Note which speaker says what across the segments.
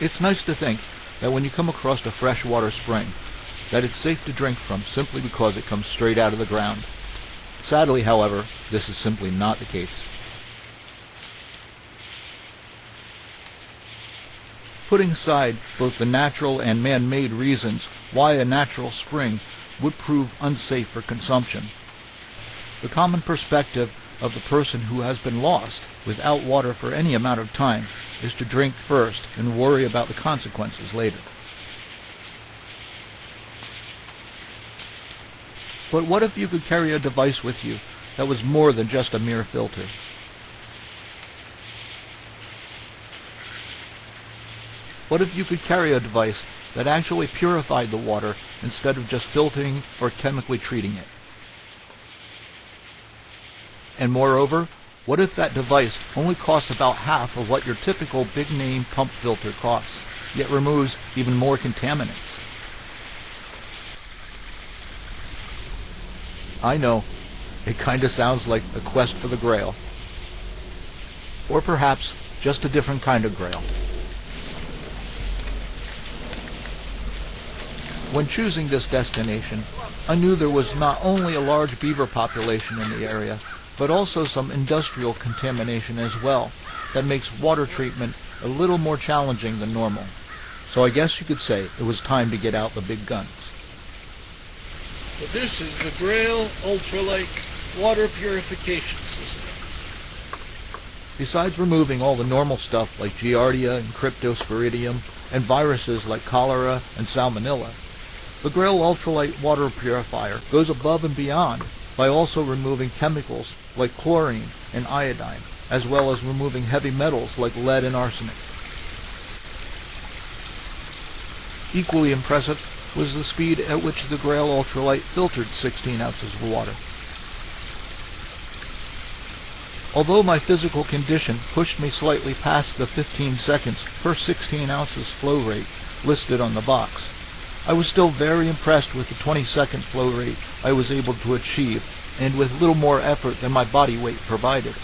Speaker 1: It's nice to think that when you come across a freshwater spring, that it's safe to drink from simply because it comes straight out of the ground. Sadly, however, this is simply not the case. Putting aside both the natural and man-made reasons why a natural spring would prove unsafe for consumption, the common perspective of the person who has been lost without water for any amount of time is to drink first and worry about the consequences later. But what if you could carry a device with you that was more than just a mere filter? What if you could carry a device that actually purified the water instead of just filtering or chemically treating it? And moreover, what if that device only costs about half of what your typical big-name pump filter costs, yet removes even more contaminants? I know, it kinda sounds like a quest for the Grail. Or perhaps just a different kind of Grail. When choosing this destination, I knew there was not only a large beaver population in the area, but also some industrial contamination as well that makes water treatment a little more challenging than normal. So I guess you could say it was time to get out the big guns.
Speaker 2: So this is the GRAYL Ultralight water purification system.
Speaker 1: Besides removing all the normal stuff like Giardia and Cryptosporidium and viruses like cholera and salmonella, the GRAYL Ultralight water purifier goes above and beyond by also removing chemicals like chlorine and iodine, as well as removing heavy metals like lead and arsenic. Equally impressive was the speed at which the GRAYL Ultralight filtered 16 ounces of water. Although my physical condition pushed me slightly past the 15 seconds per 16 ounces flow rate listed on the box, I was still very impressed with the 20-second flow rate I was able to achieve, and with little more effort than my body weight provided.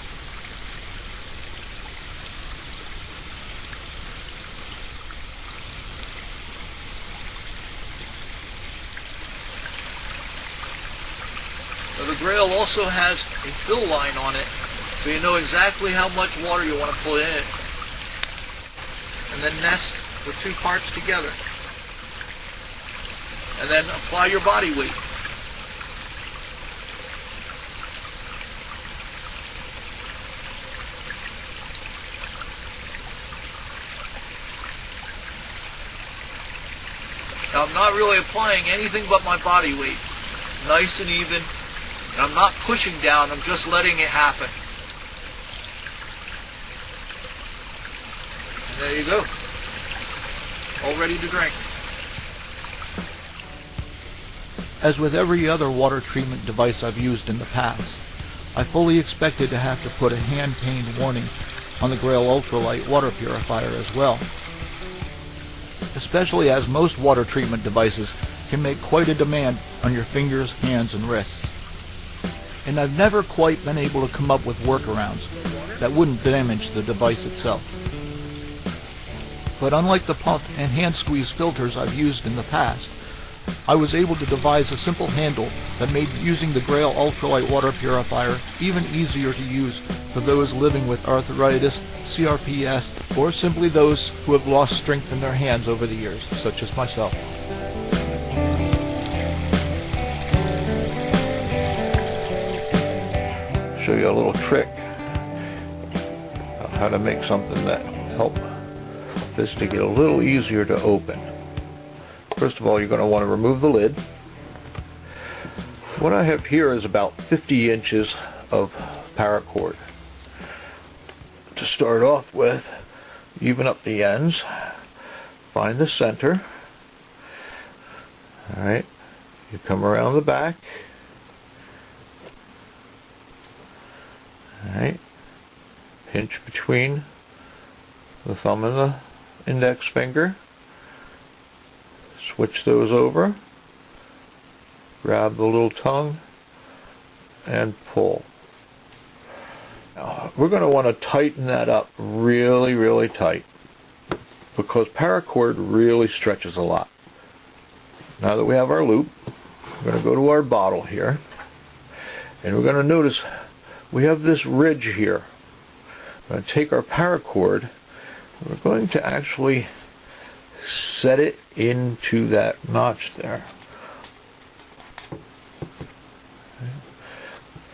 Speaker 2: So the GRAYL also has a fill line on it, so you know exactly how much water you want to put in it, and then nest the two parts together. And then apply your body weight. Now I'm not really applying anything but my body weight. Nice and even. And I'm not pushing down, I'm just letting it happen. And there you go. All ready to drink.
Speaker 1: As with every other water treatment device I've used in the past, I fully expected to have to put a hand pain warning on the GRAYL Ultralight water purifier as well, especially as most water treatment devices can make quite a demand on your fingers, hands, and wrists. And I've never quite been able to come up with workarounds that wouldn't damage the device itself. But unlike the pump and hand squeeze filters I've used in the past, I was able to devise a simple handle that made using the GRAYL Ultralight water purifier even easier to use for those living with arthritis, CRPS, or simply those who have lost strength in their hands over the years, such as myself. Show you a little trick of how to make something that help this to get a little easier to open. First of all, you're going to want to remove the lid. What I have here is about 50 inches of paracord. To start off with, even up the ends, find the center. Alright, you come around the back. Alright, pinch between the thumb and the index finger. Switch those over, grab the little tongue, and pull. Now, we're going to want to tighten that up really, really tight.
Speaker 3: because paracord really stretches a lot. Now that we have our loop, we're going to go to our bottle here, and we're going to notice we have this ridge here. We're going to take our paracord, we're going to actually set it into that notch there.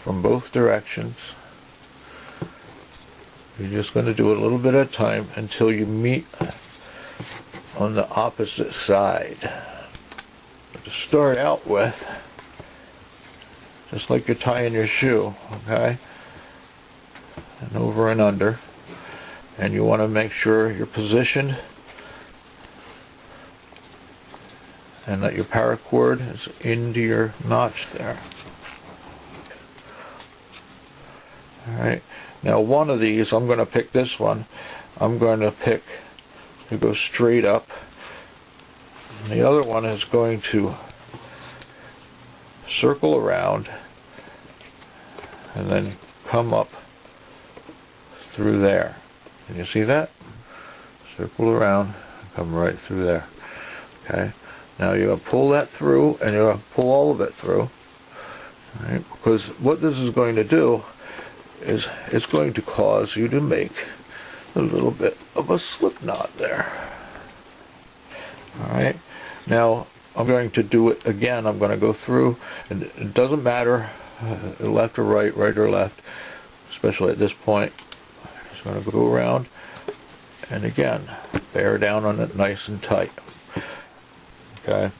Speaker 3: From both directions. You're just going to do it a little bit at a time until you meet on the opposite side. But to start out with, just like you're tying your shoe, okay? And over and under. And you want to make sure you're positioned and that your paracord is into your notch there. Alright, now one of these, I'm going to pick this one, I'm going to pick to go straight up, and the other one is going to circle around and then come up through there. Can you see that? Circle around, come right through there. Okay, now you're going to pull that through, and you're going to pull all of it through, right? Because what this is going to do is it's going to cause you to make a little bit of a slip knot there. Alright, now I'm going to do it again. I'm going to go through, and it doesn't matter left or right, right or left, especially at this point. I'm just going to go around and again bear down on it nice and tight. Okay,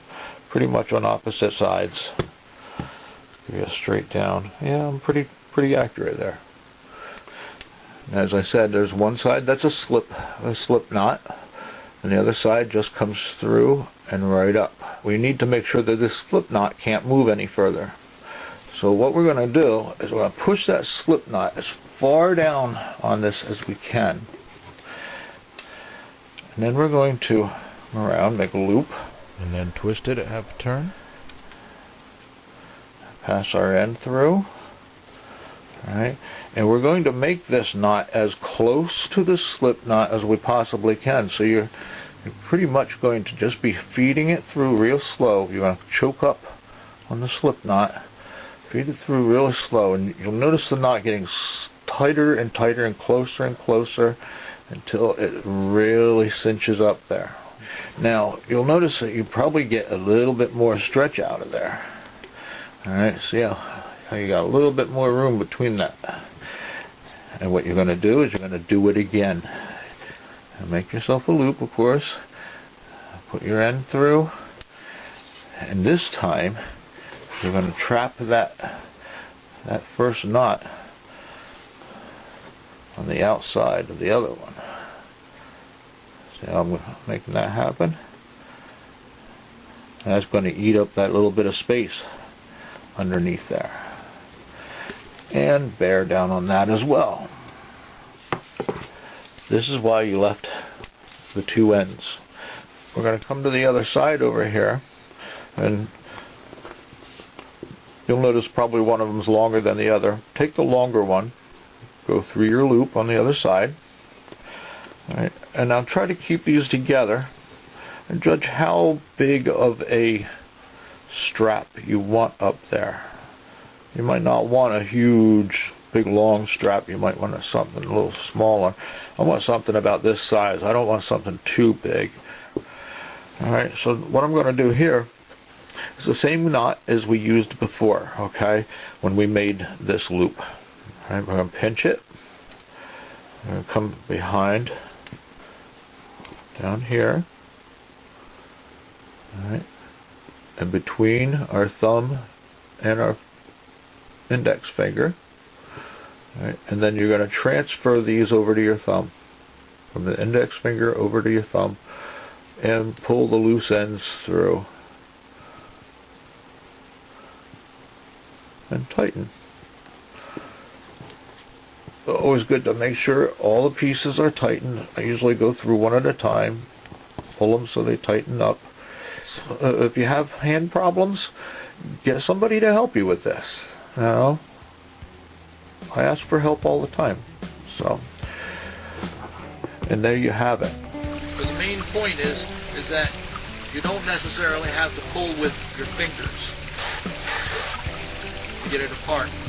Speaker 3: pretty much on opposite sides. Give you a straight down. Yeah, I'm pretty accurate there. As I said, there's one side that's a slip knot, and the other side just comes through and right up. We need to make sure that this slip knot can't move any further. So what we're going to do is we're going to push that slip knot as far down on this as we can. And then we're going to come around, make a loop.
Speaker 1: And then twist it at half a turn.
Speaker 3: Pass our end through. Alright, and we're going to make this knot as close to the slip knot as we possibly can. So you're pretty much going to just be feeding it through real slow. You're going to choke up on the slip knot, feed it through real slow, and you'll notice the knot getting tighter and tighter and closer until it really cinches up there. Now, you'll notice that you probably get a little bit more stretch out of there. Alright, see how you got a little bit more room between that. And what you're going to do is you're going to do it again. And make yourself a loop, of course. Put your end through. And this time, you're going to trap that first knot on the outside of the other one. See how I'm making that happen? And that's going to eat up that little bit of space underneath there. And bear down on that as well. This is why you left the two ends. We're going to come to the other side over here, and you'll notice probably one of them is longer than the other. Take the longer one, go through your loop on the other side. All right, and now try to keep these together and judge how big of a strap you want up there. You might not want a huge, big, long strap. You might want something a little smaller. I want something about this size. I don't want something too big. Alright, so what I'm going to do here is the same knot as we used before, okay, when we made this loop. Alright, we're going to pinch it. We're going to come behind, down here. Alright, and between our thumb and our index finger. Right, and then you're going to transfer these over to your thumb, from the index finger over to your thumb, and pull the loose ends through and tighten. Always good to make sure all the pieces are tightened. I usually go through one at a time, pull them so they tighten up. If you have hand problems, get somebody to help you with this. You know, I ask for help all the time. So, and there you have it.
Speaker 2: For the main point is that you don't necessarily have to pull with your fingers to get it apart.